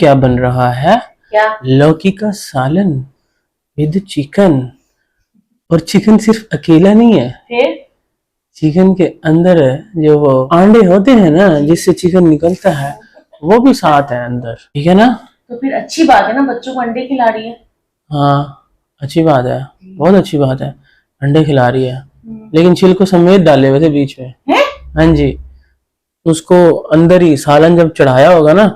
क्या बन रहा है? क्या? लौकी का सालन विद चिकन। और चिकन सिर्फ अकेला नहीं है, फिर चिकन के अंदर जो वो अंडे होते हैं ना, जिससे चिकन निकलता है, वो भी साथ है अंदर। ठीक है ना? तो फिर अच्छी बात है ना, बच्चों को अंडे खिला रही है। हाँ, अच्छी बात है, बहुत अच्छी बात है। अंडे खिला रही है, लेकिन छिलको समेत डाले हुए थे बीच में। है? हाँ जी, उसको अंदर ही सालन जब चढ़ाया होगा ना,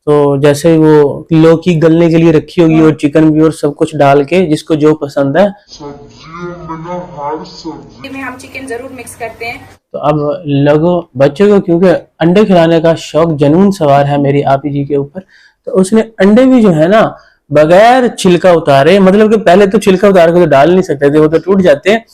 तो जैसे ही वो लौकी गलने के लिए रखी होगी और चिकन भी और सब कुछ डाल के, जिसको जो पसंद है, सब्जी में हम चिकन जरूर मिक्स करते हैं। तो अब लोगों बच्चों को क्योंकि अंडे खिलाने का शौक जनून सवार है मेरी आपी जी के ऊपर, तो उसने अंडे भी जो है ना बगैर छिलका उतारे, मतलब कि पहले तो छिलका उतार के तो डाल नहीं सकते थे, वो तो टूट जाते हैं,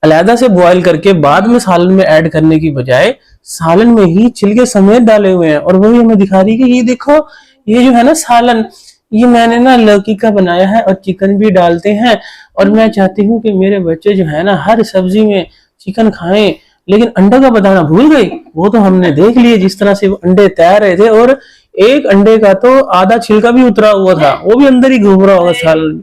अलहदा से बॉईल करके बाद में सालन में ऐड करने की बजाय सालन में ही छिलके समेत डाले हुए हैं। और वही हमें दिखा रही है कि ये देखो, ये जो है ना सालन, ये मैंने ना लौकी का बनाया है और चिकन भी डालते हैं, और मैं चाहती हूँ कि मेरे बच्चे जो है ना हर सब्जी में चिकन खाएं। लेकिन अंडे का बताना भूल गई। वो तो हमने देख लिए जिस तरह से वो अंडे तैर रहे थे, और एक अंडे का तो आधा छिलका भी उतरा हुआ था, वो भी अंदर ही घूम रहा होगा सालन।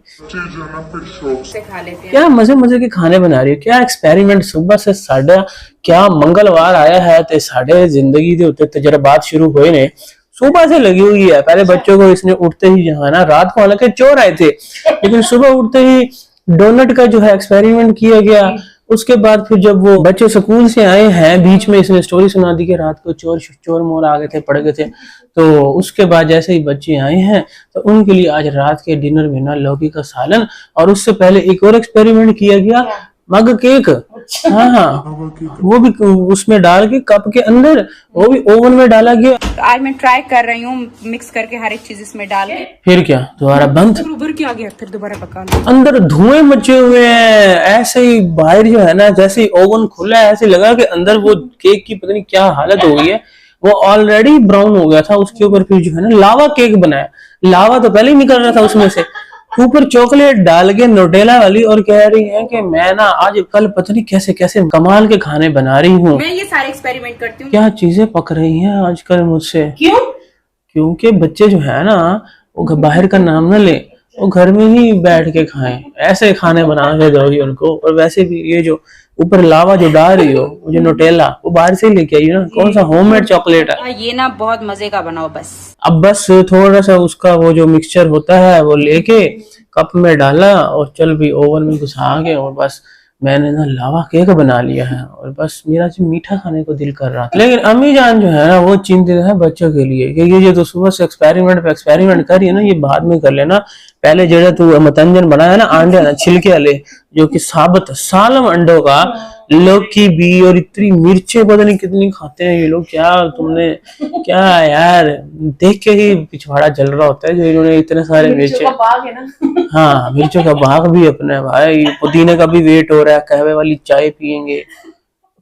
से खा लेते हैं। क्या मजे मजे के खाने बना रही हो, क्या एक्सपेरिमेंट। सुबह से साढ़े क्या मंगलवार आया है ते साढ़े जिंदगी के उत्ते तजर्बात शुरू हुए ने, सुबह से लगी हुई है। पहले बच्चों को इसने उठते ही जो है ना, रात को हालांकि चोर आए थे, लेकिन सुबह उठते ही डोनट का जो है एक्सपेरिमेंट किया गया। उसके बाद फिर जब वो बच्चे स्कूल से आए हैं, बीच में इसने स्टोरी सुना दी कि रात को चोर चोर मोर आ गए थे, पड़ गए थे। तो उसके बाद जैसे ही बच्चे आए हैं, तो उनके लिए आज रात के डिनर में ना लौकी का सालन, और उससे पहले एक और एक्सपेरिमेंट किया गया, मग केक। हाँ हाँ, वो भी उसमें डाल के कप के अंदर, वो भी ओवन में डाला गया। तो आज मैं ट्राई कर रही हूँ मिक्स करके हर एक चीज इसमें डाल के। फिर क्या दोबारा बंद, फिर उभर के आ गया, फिर दोबारा पका लो। अंदर धुएं मचे हुए हैं, ऐसे ही बाहर जो है ना, जैसे ही ओवन खुला है ऐसे लगा कि अंदर वो केक की पता नहीं क्या हालत हो गई है, वो ऑलरेडी ब्राउन हो गया था। उसके ऊपर फिर जो है ना लावा केक बनाया, लावा तो पहले ही निकल रहा था उसमें से, ऊपर चॉकलेट डाल के नोटेला वाली, और कह रही है कि मैं ना आज कल पता नहीं कैसे कैसे कमाल के खाने बना रही हूँ। मैं ये सारे एक्सपेरिमेंट करती हूँ। क्या चीजें पक रही हैं आजकल मुझसे। क्यों? क्योंकि बच्चे जो है ना, वो बाहर का नाम ना ले, वो घर में ही बैठ के खाएं, ऐसे खाने बना के दोगी उनको। और वैसे भी ये जो ऊपर लावा जो डाल रही हो, वो जो नोटेला, वो बाहर से लेके आई हो ना, कौन सा होममेड चॉकलेट है। ये ना बहुत मजे का बनाओ बस। अब बस थोड़ा सा उसका वो जो मिक्सचर होता है वो लेके कप में डाला, और चल भी ओवन में घुसा के, और बस मैंने ना लावा केक बना लिया है। और बस मेरा जो मीठा खाने को दिल कर रहा था, लेकिन अम्मी जान जो है ना वो चिंतित है बच्चों के लिए कि ये जो तो सुबह से एक्सपेरिमेंट पे एक्सपेरिमेंट कर रही है ना, ये बाद में कर लेना। पहले जो तू मतंजन बनाया ना अंडे ना छिलके वाले, जो कि साबुत सालम अंडों का, लौकी भी, और इतनी मिर्चें पता नहीं कितनी खाते हैं ये लोग। क्या तुमने क्या यार, देख के ही पिछवाड़ा जल रहा होता है जो इन्होंने इतने सारे मिर्चे। बाग है ना। हाँ, मिर्चों का बाग भी अपने भाई, पुदीने का भी वेट हो रहा है, कहवे वाली चाय पियेंगे।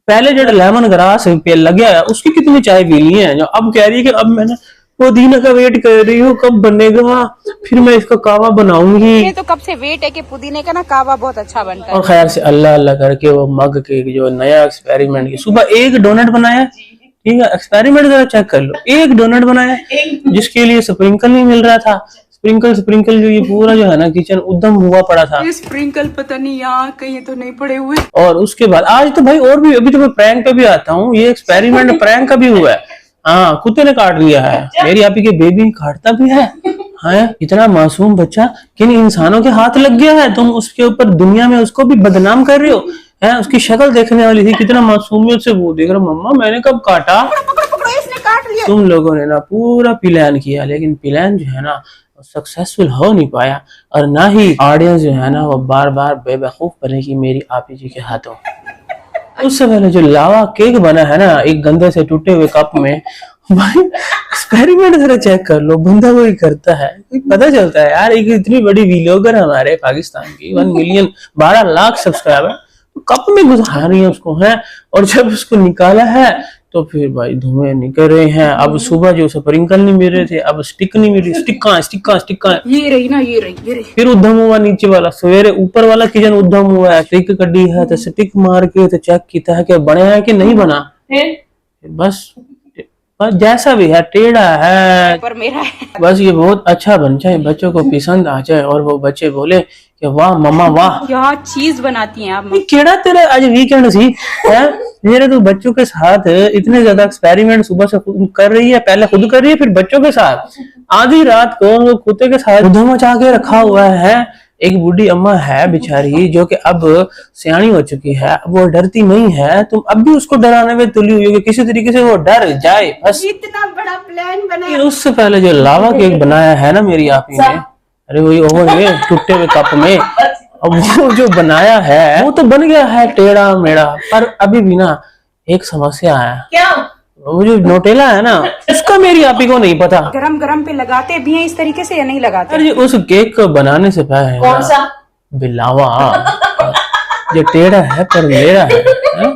पहले जो लेमन ग्रास पे लग गया उसकी कितनी चाय पी ली है, जो अब कह रही है कि अब मैंने पुदीने का वेट कर रही हूँ कब बनेगा, फिर मैं इसका कावा बनाऊंगी। ये तो कब से वेट है कि पुदीने का ना कावा बहुत अच्छा बनता है। और खैर से अल्लाह अल्लाह करके वो मग के जो नया एक्सपेरिमेंट की, सुबह एक डोनट बनाया, ठीक है, एक्सपेरिमेंट जरा चेक कर लो, एक डोनट बनाया जिसके लिए स्प्रिंकल नहीं मिल रहा था। स्प्रिंकल जो ये पूरा जो है ना किचन उद्दम हुआ पड़ा था। ये स्प्रिंकल पता नहीं यहाँ कहीं तो नहीं पड़े हुए। और उसके बाद आज तो भाई और भी, अभी तो मैं प्रैंक पे भी आता हूँ, ये एक्सपेरिमेंट प्रैंक का भी हुआ है। हाँ, कुत्ते ने काट लिया है, मेरी आपी के बेबी काटता भी है। हाँ, इतना मासूम बच्चा किन इंसानों के हाथ लग गया है, तुम उसके ऊपर दुनिया में उसको भी बदनाम कर रहे हो। है, उसकी शक्ल देखने वाली थी, कितना मासूमियत से वो देख रहा, मम्मा मैंने कब काटा। पकड़ो इसने काट लिया। तुम लोगों ने ना पूरा प्लान किया, लेकिन प्लान जो है ना सक्सेसफुल हो नहीं पाया, और ना ही ऑडियंस जो है ना वो बार बार बेवकूफ बनेगी मेरी आपी जी के हाथों। उससे पहले जो लावा केक बना है ना एक गंदे से टूटे हुए कप में, भाई एक्सपेरिमेंट जरा चेक कर लो, बंदा वही करता है, पता चलता है यार। एक इतनी बड़ी व्लॉगर हमारे पाकिस्तान की 1 मिलियन 12 लाख सब्सक्राइबर, तो कप में घुसा रही है उसको है, और जब उसको निकाला है तो फिर भाई धुएं निकल रहे हैं। अब सुबह जो स्प्रिंकल नहीं मिल रहे थे, अब स्टिक नहीं मिल रही, स्टिक कहाँ। ये रही ना, ये रही। फिर उद्धम हुआ नीचे वाला, सवेरे ऊपर वाला किचन उद्धम हुआ है, स्टिक कड्डी है तो स्टिक मार के तो चेक किया है कि बने है कि नहीं बना। फिर बस बस जैसा भी है, टेढ़ा है पर मेरा है। बस ये बहुत अच्छा बन जाए, बच्चों को पसंद आ जाए और वो बच्चे बोले कि वाह मम्मा वाह, क्या चीज बनाती हैं आप। ये केड़ा तेरा आज वीकेंड सी है, मेरे तो बच्चों के साथ इतने ज्यादा एक्सपेरिमेंट सुबह से कर रही है, पहले खुद कर रही है फिर बच्चों के साथ, आधी रात को कुत्ते के साथ उधम मचा के रखा हुआ है। एक बूढ़ी अम्मा है बेचारी जो कि अब सियानी हो चुकी है, वो डरती नहीं है, तुम अब भी उसको डराने में तुली हुई हो कि किसी तरीके से वो डर जाए बस। इतना बड़ा प्लान बना। उससे पहले जो लावा केक बनाया है ना मेरी आपी ने, अरे वही ओवन में टूटे हुए कप में, अब वो जो बनाया है वो तो बन गया है टेढ़ा मेढ़ा, पर अभी भी ना एक समस्या है। क्या? वो जो नोटेला है ना उसका मेरी आपी को नहीं पता। गरम गरम पे लगाते भी हैं इस तरीके से या नहीं लगाते? अरे उस केक को बनाने से पहले कौन सा? बिलावा जो टेढ़ा है पर मेरा है?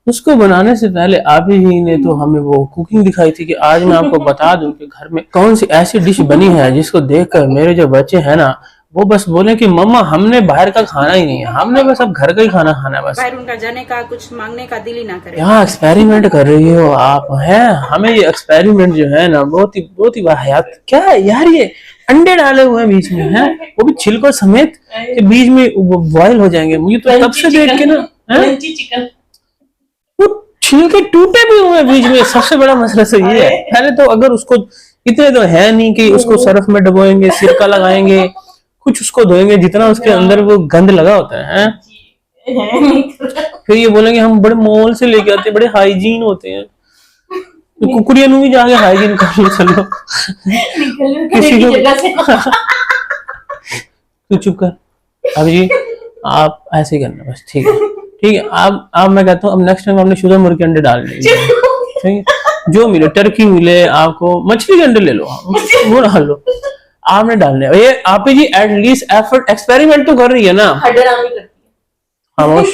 उसको बनाने से पहले आप ही ने तो हमें वो कुकिंग दिखाई थी कि आज मैं आपको बता दूं कि घर में कौन सी ऐसी डिश बनी है जिसको देखकर मेरे जो बच्चे हैं ना वो बस बोले कि मम्मा हमने बाहर का खाना ही नहीं है, हमने बस अब घर का ही खाना खाना है बस। बाहर उनका जाने का कुछ मांगने का दिल ही ना करे। यहाँ एक्सपेरिमेंट कर रही हो आप, हैं हमें ये एक्सपेरिमेंट जो है ना बहुत ही वाहियात। क्या है यार, ये अंडे डाले हुए हैं बीच में, हैं वो भी छिलकों समेत कि बीच में बॉयल हो जाएंगे। मुझे तो तब से देख के ना चिकन वो छिलके टूटे भी हुए हैं बीच में। सबसे बड़ा मसला तो ये है, पहले तो अगर उसको इतने तो है नहीं कि उसको सर्फ में डुबोएंगे, सिरका लगाएंगे, कुछ उसको धोएंगे जितना उसके अंदर वो गंद लगा होता है। फिर ये बोलेंगे हम बड़े मॉल से लेके आते हैं, बड़े हाइजीन होते हैं, तो कुकुरिया भी जाके हाइजीन कर लो चलो किसी को तू चुप कर अभी जी, आप ऐसे ही करना बस, ठीक है ठीक है। आप मैं कहता हूँ अब नेक्स्ट टाइम आपने शुद्ध मुर्गी अंडे डाल देंगे, ठीक है, जो मिले टर्की मिले आपको, मछली के अंडे ले लो वो डाल लो, आपने डालने। ये आप जी एटलीस्ट एफर्ट एक्सपेरिमेंट तो कर रही है ना, खामोश।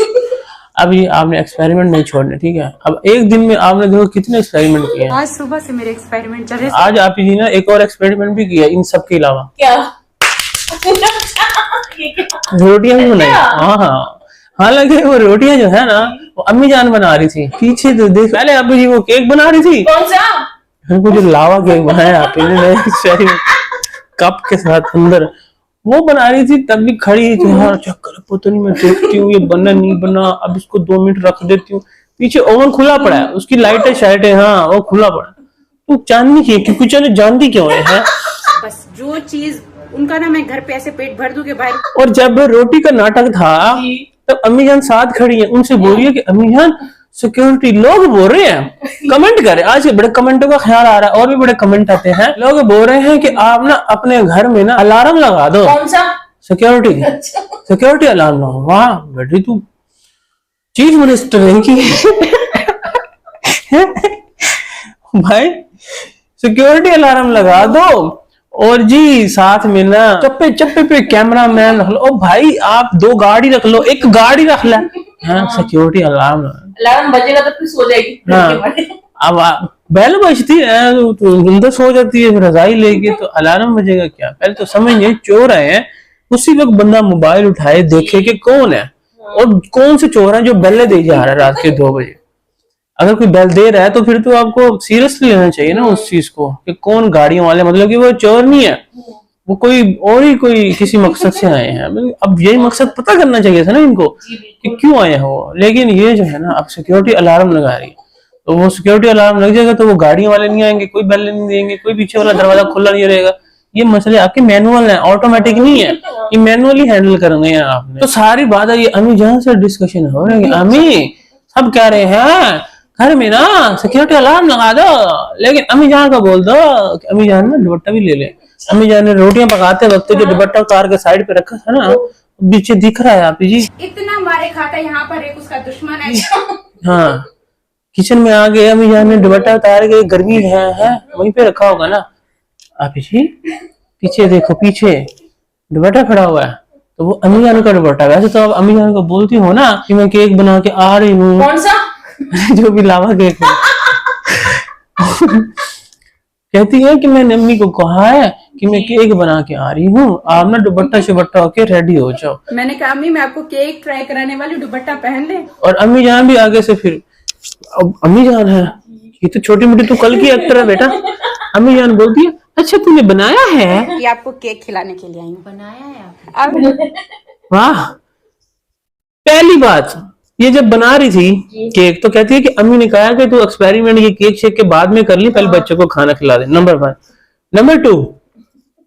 अब ये आपने एक्सपेरिमेंट नहीं छोड़ने, ठीक है। अब एक दिन में आपने देखो कितने एक्सपेरिमेंट किए हैं। आज सुबह से मेरे एक्सपेरिमेंट चल रहे। आज आप जी ने एक और एक्सपेरिमेंट भी किया इन सब के अलावा। क्या? रोटियां भी बनाई। हाँ हाँ, हालांकि वो रोटियां जो है ना वो अम्मी जान बना रही थी, पीछे तो देख। पहले आप जी वो केक बना रही थी। कौन सा? वो जो लावा केक बनाया आपने कप के साथ अंदर वो बना रही थी, तब भी खड़ी थी यार चक्कर पता नहीं, मैं देखती हूँ ये बना नहीं बना, अब इसको 2 मिनट रख देती हूँ। पीछे ओवन खुला पड़ा है, उसकी लाइटें शाइटें, हाँ वो खुला पड़ा है। तो जाननी चाहिए कि कुछ जानती क्यों है? बस जो चीज उनका ना मैं घर पे ऐसे पेट भर दूं कि बाहर। और जब रोटी का नाटक था तब अम्मी जान साथ खड़ी है, उनसे बोलिए कि अम्मी जान सिक्योरिटी लोग बोल रहे हैं, कमेंट करें। आज बड़े कमेंटों का ख्याल आ रहा है और भी बड़े कमेंट आते हैं। लोग बोल रहे हैं कि आप ना अपने घर में ना अलार्म लगा दो। कौन सा? सिक्योरिटी सिक्योरिटी अलार्म ना। वाह बेटी तू चीफ मिनिस्टर है की भाई सिक्योरिटी अलार्म लगा दो। और जी साथ में ना चप्पे चप्पे पे कैमरा मैन रख लो। ओ भाई आप 2 गाड़ी रख लो, एक गाड़ी रख ले। हाँ सिक्योरिटी अलार्म बजेगा तो फिर सो जाएगी। हाँ अब बेल बजती है तो अंदर सो जाती है, फिर रजाई लेके तो अलार्म बजेगा क्या? पहले तो समझिए चोर आए हैं, उसी वक्त बंदा मोबाइल उठाए देखे कि कौन है और कौन से चोर है जो बेल दे जा रहा है रात के 2 बजे। अगर कोई बेल दे रहा है तो फिर तो आपको सीरियसली लेना चाहिए ना उस चीज को कि कौन गाड़ियों वाले, मतलब कि वो चोर नहीं है, वो कोई और ही कोई किसी मकसद से आए हैं। अब यही मकसद पता करना चाहिए था ना इनको कि क्यों आए हो। लेकिन ये जो है ना अब सिक्योरिटी अलार्म लगा रही है, तो वो सिक्योरिटी अलार्म लग जाएगा तो वो गाड़ियों वाले नहीं आएंगे, कोई बेल नहीं देंगे, कोई पीछे वाला दरवाजा खुला नहीं रहेगा। ये मसले आपके मैनुअल है, ऑटोमेटिक नहीं है, ये मैनुअली हैंडल करेंगे आपने। तो सारी बात है ये अम्मी जान से डिस्कशन हो रही है। अम्मी सब कह रहे हैं घर में ना सिक्योरिटी अलार्म लगा दो, लेकिन अम्मी जान का बोल दो कि अम्मी जान ना दुपट्टा भी ले ले। अम्मी जान ने रोटियां पकाते वक्त जो दुपट्टा उतार के साइड पे रखा था ना पीछे दिख रहा है आप जी। इतना मारे खाता यहाँ पर एक उसका दुश्मन है। हाँ किचन में आ गए, अम्मी जान ने दुपट्टा उतार के, गर्मी है वहीं पे रखा होगा ना आप जी। पीछे देखो, पीछे दुपट्टा खड़ा हुआ है तो वो अम्मी जान का दुपट्टा। वैसे तो आप अम्मी जान को बोलती हो ना कि मैं केक बना के आ रही हूँ। कौन सा? जो भी लावा केक है कहती है कि मैंने अम्मी को कहा है कि मैं केक बना के आ रही हूँ, आप ना दुपट्टा शुपट्टा होके रेडी हो जाओ। मैंने कहा अम्मी मैं आपको केक ट्राई कराने वाली, दुपट्टा पहन ले। और अम्मी जान भी आगे से फिर अब अम्मी जान है ये तो छोटी मोटी तो कल की एक्टर है बेटा। अम्मी जान बोलती है अच्छा तूने बनाया है? कि आपको केक खिलाने के लिए आई हूँ। बनाया है आपने? वाह। पहली बात ये जब बना रही थी केक तो कहती है कि अम्मी ने कहा कि तू एक्सपेरिमेंट ये केक शेक के बाद में कर ली, पहले बच्चों को खाना खिला दे। नंबर 1। नंबर 2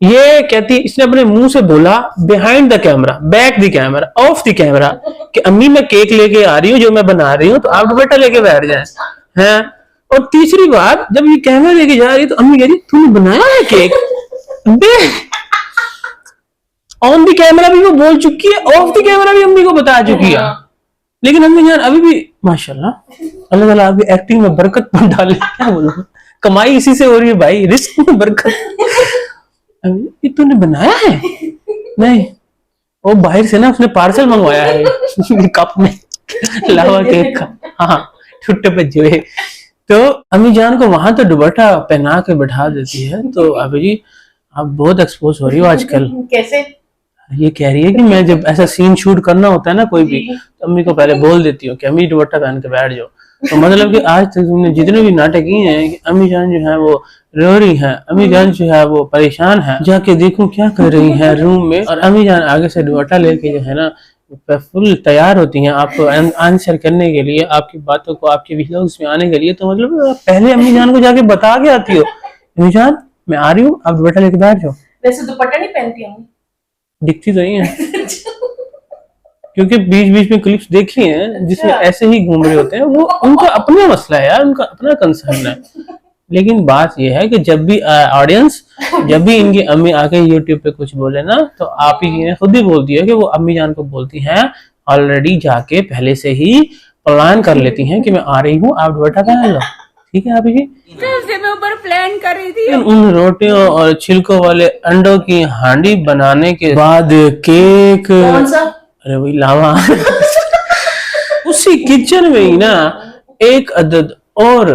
ये कहती है इसने अपने मुंह से बोला behind the camera, back the camera, of the camera कि अम्मी मैं केक लेके आ रही हूँ जो मैं बना रही हूँ तो आप बेटा लेके बैठ जाए हैं। और तीसरी बार जब ये कैमरा लेके जा रही है तो अम्मी कह रही तूने बनाया है केक? ऑन द कैमरा भी वो बोल चुकी है, ऑफ द कैमरा भी अम्मी को बता चुकी है। लेकिन अम्मी जान अभी भी माशाल्लाह अल्लाह ताला आपकी एक्टिंग में बरकत मत डाले। क्या बोलूं, कमाई इसी से हो रही है भाई, रिस्क में बरकत। ये तूने बनाया है? नहीं, वो बाहर से ना उसने पार्सल मंगवाया है कप में लावा केक का। हाँ छुट्टे पे जो है तो अम्मी जान को वहां तो दुपट्टा पहना के बैठा देती है। तो अभी जी आप बहुत एक्सपोज हो रही हो आजकल। कैसे? ये कह रही है कि मैं जब ऐसा सीन शूट करना होता है ना कोई भी तो अम्मी को पहले बोल देती हूँ कि अम्मी दुपट्टा पहन के बैठ जाओ। तो मतलब कि आज तक तुमने जितने भी नाटक किए हैं कि अम्मी जान जो है वो रो रही है, अम्मी जान जो है वो परेशान है, जाके देखूं क्या कर रही है रूम में। और अम्मी जान आगे से दुपट्टा लेके जो है ना फुल तैयार होती हैं आपको आंसर करने के लिए, आपकी बातों को आपके व्लॉग्स में आने के लिए। तो मतलब आप पहले अम्मी जान को जाके बता के आती हो अम्मी जान मैं आ रही हूँ आप दुपट्टा लेके बैठ जाओ। वैसे दुपट्टा नहीं पहनती हूँ, दिखती तो नहीं है क्योंकि बीच बीच में क्लिप्स देखी हैं जिसमें ऐसे ही घूम रहे होते हैं। वो उनका अपना मसला है यार, उनका अपना कंसर्न है। लेकिन बात यह है कि जब भी ऑडियंस जब भी इनकी अम्मी आके यूट्यूब पे कुछ बोले ना तो आप ही ने खुद ही बोल दिया कि वो अम्मी जान को बोलती हैं ऑलरेडी जाके पहले से ही प्लान कर लेती हैं कि मैं आ रही हूँ आप दुपट्टा पहन लो। ठीक है आप जी मैं ऊपर प्लान कर रही थी। उन रोटियों और छिलकों वाले अंडों की हांडी बनाने के बाद केक, कौन सा? अरे वही लावा उसी किचन में ही ना एक अदद और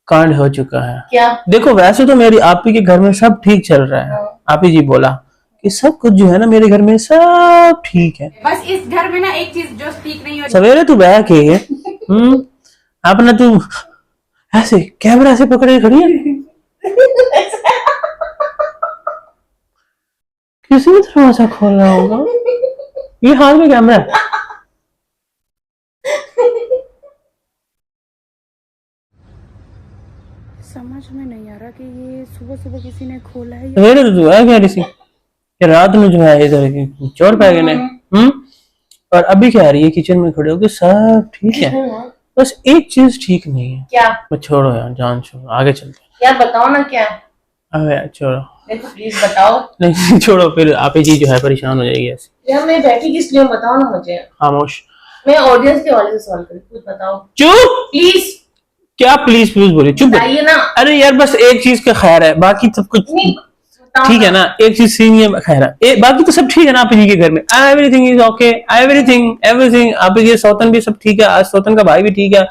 कांड हो चुका है। क्या? देखो वैसे तो मेरी आपी के घर में सब ठीक चल रहा है। आपी जी बोला कि सब कुछ जो है ना मेरे घर में सब ठीक है, बस इस घर में ना एक चीज जो ठीक नहीं हो। सवेरे तू बैठ के अपना तू ऐसे कैमरा से पकड़े खड़ी है किसी ने दरवाजा खोला होगा, ये हाथ में कैमरा है। समझ में नहीं आ रहा कि ये सुबह सुबह किसी ने खोला है। सवेरे तो तू है क्या किसी कि रात में जो है इधर चोर पै गए और अभी क्या आ रही है किचन में खड़े होके सब ठीक है, बस एक चीज ठीक नहीं है। क्या? मैं छोड़ो यार, जान छोड़ो, आगे चलते हैं। यार बताओ ना क्या? अबे यार छोड़ो, देखो प्लीज बताओ। नहीं छोड़ो, फिर आप जी जो है परेशान हो जाएगी ऐसे। यार मैं बैठी किस लिए हूँ बताओ ना मुझे। खामोश, मैं ऑडियंस के हवाले से सवाल करूँ, कुछ बताओ चुप। प्लीज। क्या प्लीज प्लीज बोलिए, चुप बताइए ना। अरे यार बस एक चीज का खैर है, बाकी सब कुछ नहीं बताओ ठीक है ना। एक चीज सीन ये खैर है, बाकी तो सब ठीक है ना। आप जी के घर में एवरीथिंग इज ओके, एवरीथिंग आप ये सौतन भी सब ठीक है, आज सौतन का भाई भी ठीक है,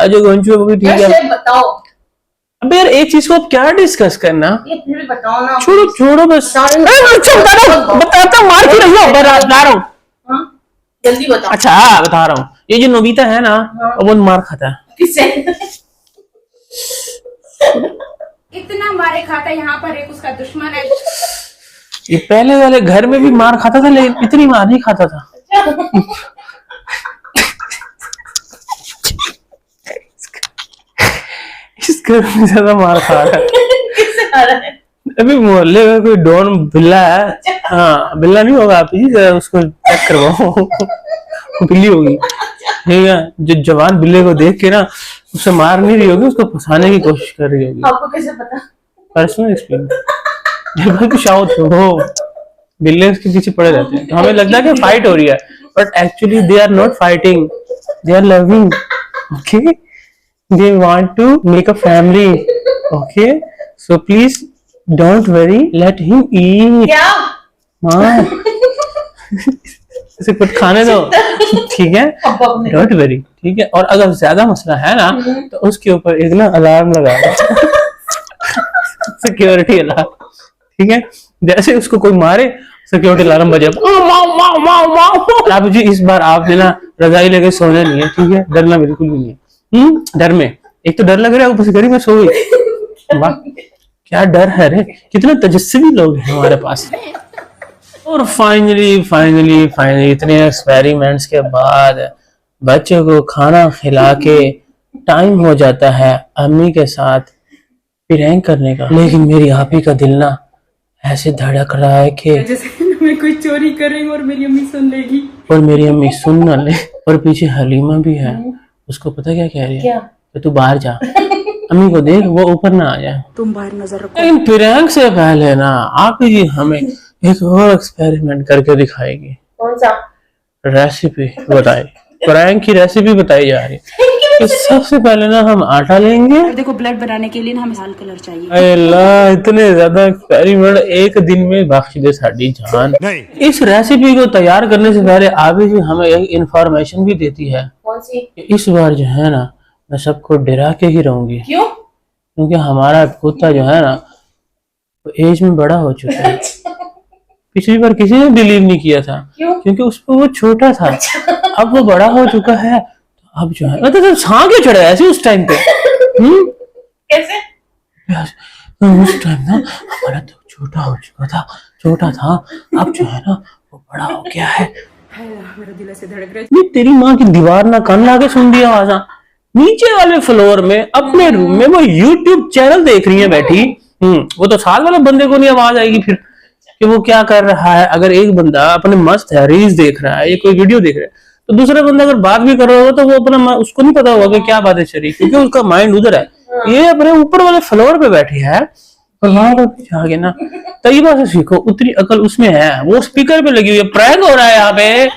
जो गंजू है वो भी ठीक यार है। शायद बताओ। अबे यार एक चीज को आप क्या डिस्कस करना, ये फिर भी बताओ ना। छोड़ो छोड़ो बस। बताता मार क्यों रही हो, बता रहा हूँ। हाँ जल्दी बताओ। अच्छा हाँ बता रहा हूँ, ये जो नोबिता है ना वो मार खाता है। किससे? इतना मारे खाता, यहाँ पर एक उसका दुश्मन है। ये पहले वाले घर में भी मार खाता था लेकिन इतनी मार नहीं खाता था। इस घर में ज्यादा मार खा रहा है। किससे खा रहा है? अभी मोहल्ले में कोई डॉन बिल्ला है, हाँ बिल्ला नहीं होगा आप ही, उसको चेक करवाओ बिल्ली होगी ठीक है, जो जवान बिल्ले को देख के ना उसे मार नहीं रही होगी, उसको फंसाने की कोशिश कर रही होगी। आपको कैसे पता? Personal experience. शाउट हो बिल्ले उसके पीछे पड़े रहते हैं तो हमें लगता है कि फाइट हो रही है, but actually they are not fighting, they are loving. Okay, they want to make a family. Okay, so please don't worry, let him eat. क्या? मां इसे कुछ खाने दो ठीक है, डोंट वरी ठीक है। और अगर ज्यादा मसला है ना तो उसके ऊपर एक ना अलार्म लगा दो सिक्योरिटी अलार्म, ठीक है। जैसे उसको कोई मारे सिक्योरिटी अलार्म बजे, आप जी इस बार आपने ना रजाई लेके सोना नहीं है, ठीक है, डरना बिल्कुल भी नहीं है। डर में एक तो डर लग रहा है, ऊपर से गरीब में सो गई। वाह क्या डर है रे, कितने तेजस्वी लोग हैं हमारे पास। और फाइनली इतने एक्सपेरिमेंट्स के बाद बच्चों को खाना खिला के टाइम हो जाता है अम्मी के साथ प्रैंक करने का। लेकिन मेरी आपी का दिल ना ऐसे धड़क रहा है कि जैसे मैं कोई चोरी करेंगी और मेरी अम्मी सुन लेगी। और मेरी अम्मी सुन ना ले। और पीछे हलीमा भी है, उसको पता क्या कह रही है? क्या? तो तू बाहर जा, अम्मी को देख वो ऊपर ना आ जाए। तुम बाहर नजर रखो। लेकिन प्रैंक से पहले ना आप जी हमें एक और एक्सपेरिमेंट करके दिखाएगी। कौन सा? रेसिपी बताई, प्रैंक की रेसिपी बताई जा रही है। तो सबसे पहले ना हम आटा लेंगे। देखो ब्लड बनाने के लिए ना हमें लाल कलर चाहिए। अरे अल्लाह, इतने ज्यादा एक्सपेरिमेंट एक दिन में बख्श दे साडी जान। इस रेसिपी को तैयार करने से पहले आबी जी हमें एक इंफॉर्मेशन भी देती है। कौन सी? कि इस बार जो है ना मैं सबको डरा के ही रहूंगी। क्यों? क्योंकि हमारा कुत्ता जो है ना वो एज में बड़ा हो चुका है। पिछली बार किसी ने बिलीव नहीं किया था। क्यों? क्योंकि उस पर वो छोटा था, अब वो बड़ा हो चुका है। तो अब जो है मतलब छा के चढ़ा ऐसे उस टाइम पे। कैसे? उस टाइम ना हमारा तो छोटा हो चुका था, छोटा था, अब जो है ना वो बड़ा हो गया है। मेरा दिल ऐसे धड़क रहा है। नहीं तेरी माँ की दीवार ना कान लाके सुन दिया आवाज़। नीचे वाले फ्लोर में अपने रूम में वो यूट्यूब चैनल देख रही है बैठी। वो तो साथ वाले बंदे को नहीं आवाज आएगी फिर कि वो क्या कर रहा है। अगर एक बंदा अपने मस्त है रील्स देख रहा है या कोई वीडियो देख रहा है तो दूसरा बंदा अगर बात भी कर रहा होगा तो वो अपना उसको नहीं पता होगा कि क्या बात है चली, क्योंकि उसका माइंड उधर है। ये अपने ऊपर वाले फ्लोर पे बैठी है और वहां पर पीछे आगे ना तय्यबा से सीखो, उतनी अकल उसमें है। वो स्पीकर पे लगी हुई है, प्रैंक हो रहा है यहाँ पे।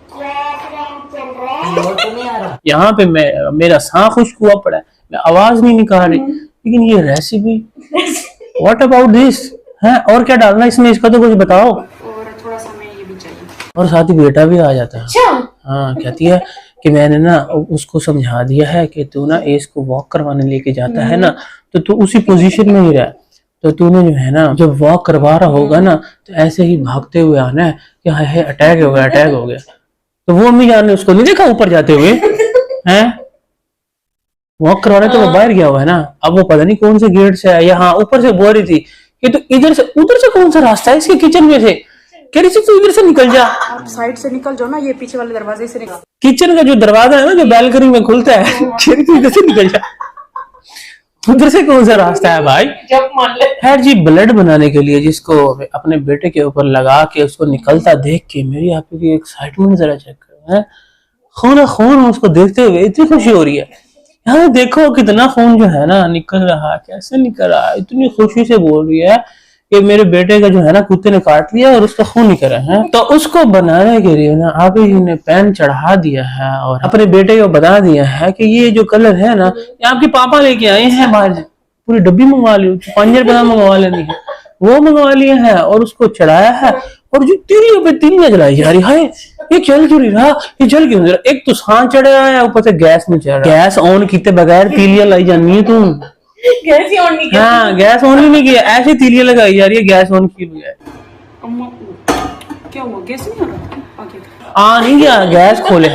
यहाँ पे मेरा सांस खुश्क हुआ पड़ा है, मैं आवाज नहीं निकाल रही। लेकिन ये रेसिपी व्हाट अबाउट दिस है, और क्या डालना इसमें, इसका तो कुछ बताओ। और थोड़ा सा हमें ये भी चाहिए। और साथ ही बेटा भी आ जाता है। अच्छा। हाँ कहती है कि मैंने ना उसको समझा दिया है कि तू ना एस को वॉक करवाने लेके जाता है ना तो तू उसी पोजीशन में ही रह। तो तूने जो है ना जब वॉक करवा रहा होगा ना तो ऐसे ही भागते हुए आना है कि हाय हाय अटैक हो गया, अटैक हो गया। तो वो अम्मी जान ने उसको नहीं देखा ऊपर जाते हुए हैं, वॉक करवाने तो वो बाहर गया हुआ है ना। अब वो पता नहीं कौन से गेट से है, यहाँ ऊपर से बोल रही थी कि तो इधर से उधर से कौन सा रास्ता है इसके किचन में से, कह रही थी तू इधर से निकल जा। आप साइड से निकल जाओ ना, ये पीछे वाले दरवाजे से निकल। किचन का जो दरवाजा है ना जो बैल्कनी में खुलता है, कह रही थी इधर से निकल जा, उधर से कौन सा रास्ता है भाई। जब मान ले। खैर जी ब्लड बनाने के लिए जिसको अपने बेटे के ऊपर लगा के उसको निकलता देख के मेरी आपकी एक्साइटमेंट जरा चेक करो है, खून खून उसको देखते हुए इतनी खुशी हो रही है। यहाँ देखो कितना खून जो है ना निकल रहा है, कैसे निकल रहा है, इतनी खुशी से बोल रही है कि मेरे बेटे का जो है ना कुत्ते ने काट लिया और उसका खून निकल रहा है। तो उसको बनाने के लिए ना आप ही ने पैन चढ़ा दिया है और अपने बेटे को बता दिया है कि ये जो कलर है ना ये आपके पापा लेके आए हैं बाहर से, पूरी डब्बी मंगवा ली, 5 रुपए मंगवा लेनी है वो मंगवा लिए है और उसको चढ़ाया है। और जो तीलियों पे तीलियां जलाई जा रही है, ये चल क्यों नहीं रहा, ये जल क्यों नहीं रहा। एक तो सांस चढ़ा है ऊपर से गैस नहीं चढ़ रहा, गैस ऑन किए बगैर तीलियां लाई जानी है तुम। गैस ही ऑन नहीं किया। हाँ गैस ऑन भी नहीं किया, ऐसे तीलियां लगाई जा रही है गैस ऑन किए बगैर। अम्मा क्या हुआ, गैस नहीं आ रहा? आगे आ नहीं गया, गैस खोले,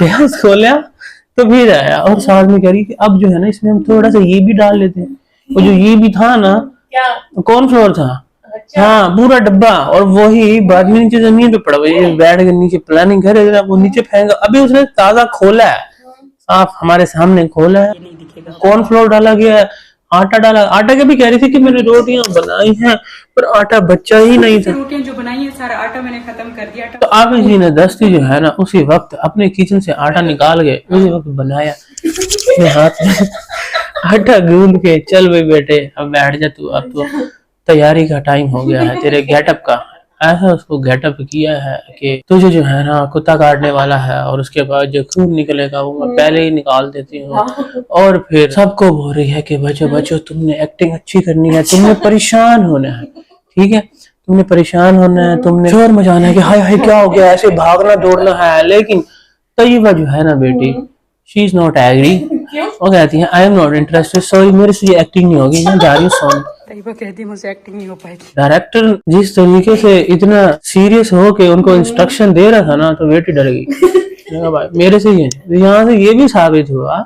गैस खोला तो फिर आया। और साथ में कह रही कि अब जो है ना इसमें हम थोड़ा सा ये भी डाल लेते हैं, और जो ये भी था ना क्या? कॉर्नफ्लोर था। अच्छा। हाँ पूरा डब्बा, और वही बाद में नीचे जमीन पे पड़ा हुआ है, बैठ के नीचे प्लानिंग करे वो नीचे फेंका। अभी उसने ताजा खोला है, साफ हमारे सामने खोला है, कॉर्नफ्लोर डाला गया है, आटा डाला। आटा के भी कह रही थी कि मैंने रोटियां बनाई हैं पर आटा बच्चा ही नहीं था। रोटियां जो बनाई है सारा आटा मैंने खत्म कर दिया। तो आगे जी ने दस्ती जो है ना उसी वक्त अपने किचन से आटा निकाल के उसी वक्त बनाया अपने हाथ में आटा गूंद के, चल भाई बेटे अब बैठ जा तू, अब तो तैयारी का टाइम हो गया है तेरे गेटअप का। ऐसा उसको गेटअप किया है कि तुझे जो है ना कुत्ता काटने वाला है और उसके बाद जो खून निकलेगा वो मैं पहले ही निकाल देती हूँ। और फिर सबको बोल रही है कि बच्चों बच्चों तुमने एक्टिंग अच्छी करनी है, तुमने परेशान होना है, ठीक है तुमने परेशान होना है, तुमने शोर मचाना है कि हाय हाय क्या हो गया, ऐसे भागना दौड़ना है। लेकिन तय्यबा जो है ना बेटी शी इज नॉट एग्री, वो कहती है I am not interested, sorry मेरे से ये एक्टिंग नहीं होगी, मैं जा रही हूँ सोने। तय्यबा कहती मुझसे एक्टिंग नहीं हो पाएगी। डायरेक्टर जिस तरीके से इतना सीरियस हो के उनको इंस्ट्रक्शन दे रहा था ना तो बेटी डर गई। भाई मेरे से ये यहाँ से ये भी साबित हुआ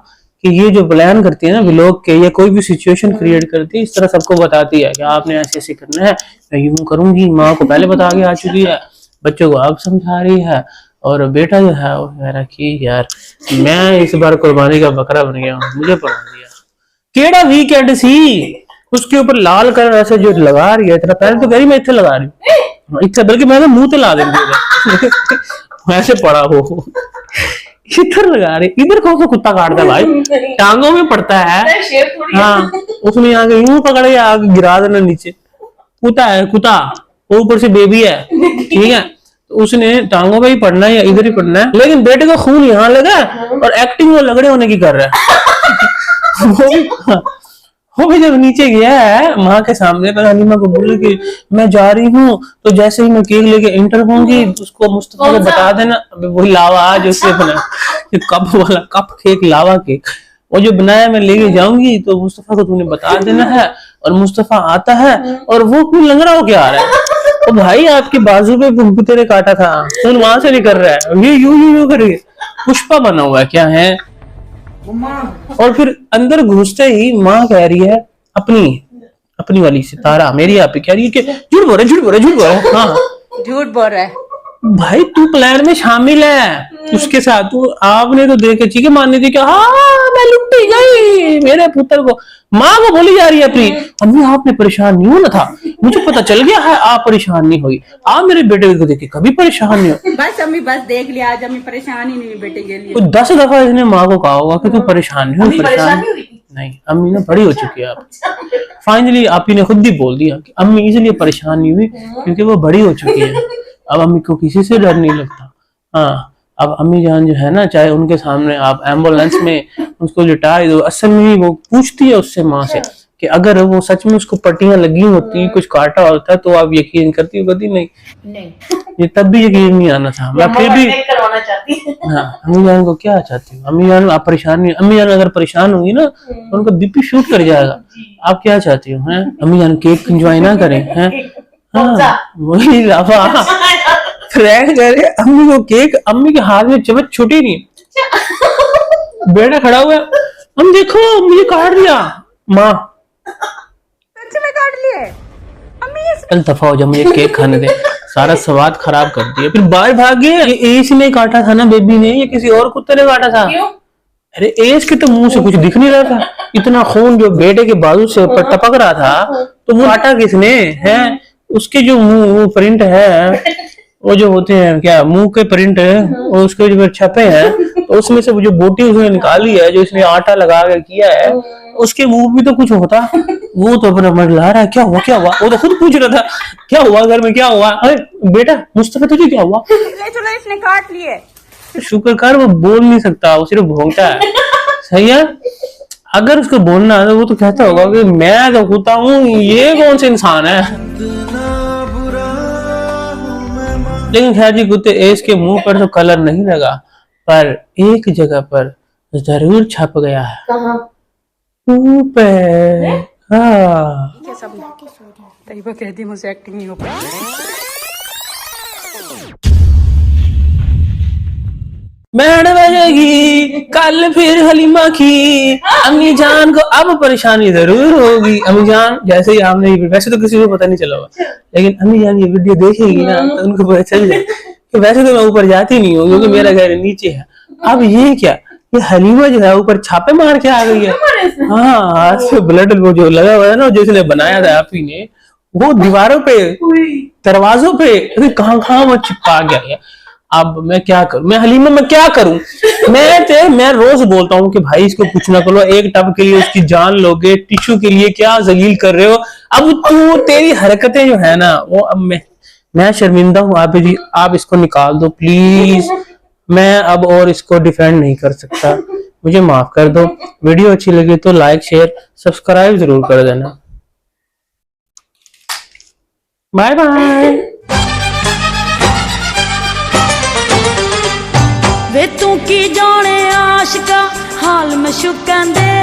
कि ये जो प्लान करती है ना व्लॉग के, या कोई भी सिचुएशन क्रिएट करती है, इस तरह सबको बताती है कि आपने ऐसे ऐसे करना है, मैं यूं करूंगी, माँ को पहले बता के आ चुकी है, बच्चों को अब समझा रही है, और बेटा जो है वो कह रहा कि यार मैं इस बार कुर्बानी का बकरा बन गया हूँ, मुझे पढ़ा दिया। केड़ा वीकेंड सी, उसके ऊपर लाल कलर ऐसे जो लगा रही है इतना, पहले तो कह रही मैं इतने लगा रही हूँ, इतना बल्कि मैं मुंह तो ला देंगे वैसे पड़ा हो इधर लगा रही, इधर कौन सा कुत्ता काटता है भाई, टांगों में पड़ता है। शेर थोड़ी है। हाँ, उसने आगे यूं पकड़े आगे गिरा देना नीचे, कुत्ता है कुत्ता, वो ऊपर से बेबी है, ठीक है, तो उसने टांगों पे ही पड़ना है या इधर ही पड़ना है। लेकिन बेटे का खून यहाँ लगा और एक्टिंग वो लगड़े होने की कर रहा है वो भी जब नीचे गया है माँ के सामने, पर हलीमा को बोले कि मैं जा रही हूँ, तो जैसे ही मैं केक लेके एंटर होंगी उसको मुस्तफा को बता देना। अबे वही लावा आज उससे बना कप वाला, कप केक, लावा केक वो जो बनाया मैं लेके जाऊंगी, तो मुस्तफा को तूने बता देना है। और मुस्तफा आता है और वो क्यों लंगड़ा होके आ रहा है, तो भाई आपके बाजू पे तेरे काटा था, तो वहां से नहीं कर रहा है, ये यूं करके पुष्पा बना हुआ है क्या है। और फिर अंदर घुसते ही माँ कह रही है अपनी वाली से, तारा मेरी आप कह रही है कि झूठ बोल रहे हाँ झूठ बोल रहा है भाई, तू प्लान में शामिल है उसके साथ, तू आपने तो देखे चीखे मारनी थी कि हाँ मैं लुटी गई मेरे पुत्र को। माँ को बोली जा रही है अपनी, अम्मी आपने परेशान नहीं होना था, मुझे पता चल गया है आप परेशान नहीं हुई, आप मेरे बेटे को देखे कभी परेशान नहीं हो। बस अम्मी बस देख लिया, आज अम्मी परेशान ही नहीं हुई बेटे के लिए। तो 10 दफा इसने माँ को कहा होगा कि तू परेशान नहीं हुई, परेशान नहीं हुई? नहीं, अम्मी ना बड़ी हो चुकी है आप। फाइनली आप ही ने खुद ही बोल दिया कि अम्मी इसलिए परेशान नहीं हुई क्योंकि वो बड़ी हो चुकी है, अब अम्मी को किसी से डर नहीं लगता। हाँ, अब अम्मी जान जो है ना, चाहे उनके सामने आप एम्बुलेंस में उसको लिटा दो, असल में वो पूछती है उससे माँ से कि अगर वो सच में उसको पट्टियां लगी होती, कुछ काटा होता, तो आप यकीन करती हो? कहती नहीं, ये तब भी यकीन नहीं आना था, मैं फिर भी करवाना चाहती। हाँ, अम्मी जान को क्या चाहती हूँ, अम्मी जान आप परेशान नहीं, अम्मी जान अगर परेशान होंगी ना तो उनका बीपी शूट कर जाएगा। आप क्या चाहती हो हैं, अम्मी जान केक एंजॉय ना करें हैं? हाँ, वही लाफा फ्रैंक करे अम्मी को केक, अम्मी के हाथ में चम्मच छूटी नहीं, बेटा खड़ा हुआ, हम देखो मुझे काट दिया, माँ सच में काट लिए अम्मी, ये चल दफा हो जा, मुझे केक खाने दे, सारा स्वाद खराब कर दिया। फिर बाहर भाग गए, ये एस ने काटा था ना बेबी ने, ये किसी और कुत्ते ने काटा था। क्यों? अरे एस के तो मुंह से कुछ दिख नहीं रहा था, इतना खून जो बेटे के बाजू से ऊपर टपक रहा था, तो वो काटा किसने है? उसके जो मुंह प्रिंट है, वो जो होते हैं क्या मुंह के प्रिंट है, और उसके जो छपे हैं, तो उसमें से वो जो बोटी उसने निकाली है, जो इसने आटा लगा के किया है, उसके मुंह भी तो कुछ होता, वो तो अपना मंडला रहा है, क्या हुआ, वो तो खुद पूछ रहा था क्या हुआ घर में, क्या हुआ, अरे बेटा मुस्तफा तुझे क्या हुआ? चलो इसने काट लिए। शुक्र कर वो बोल नहीं सकता, वो सिर्फ भोंकता है, सही है। अगर उसको बोलना है तो वो तो कहता होगा कि मैं तो कुत्ता हूँ, ये कौन से इंसान है। लेकिन खैर जी, कुत्ते एस के मुंह पर तो कलर नहीं लगा, पर एक जगह पर जरूर छप गया है, मुंह पे। हाँ, तरीबा कहती मुझसे एक्टिंग नहीं हो पाई। बैंड बजेगी कल फिर हलीमा की, अम्मी जान को अब परेशानी जरूर होगी। अम्मी जान जैसे ही आपने, वैसे तो किसी को पता नहीं चला होगा, लेकिन अम्मी जान ये वीडियो देखेगी ना तो उनको पता चल जाए कि वैसे तो मैं ऊपर जाती नहीं हूँ क्योंकि मेरा घर नीचे है। अब ये क्या, ये हलीमा जो है ऊपर छापे मार के आ गई है। हाँ, हाथ से ब्लड वो जो लगा हुआ है ना, जिसने बनाया था आप ही ने, वो दीवारों पे, दरवाजों पे, कहाँ वो चिपका गया है। अब मैं क्या करूं, मैं हलीमा मैं क्या करूं, मैं रोज बोलता हूं कि भाई इसको कुछ ना करो, एक टब के लिए उसकी जान लोगे, टिश्यू के लिए क्या जलील कर रहे हो। अब तू, तेरी हरकतें जो है ना, वो अब मैं शर्मिंदा हूं। आप जी, आप इसको निकाल दो प्लीज, मैं अब और इसको डिफेंड नहीं कर सकता, मुझे माफ कर दो। वीडियो अच्छी लगी तो लाइक शेयर सब्सक्राइब जरूर कर देना। Bye bye. वे तू की जाने आशिका हाल में शुकन दे,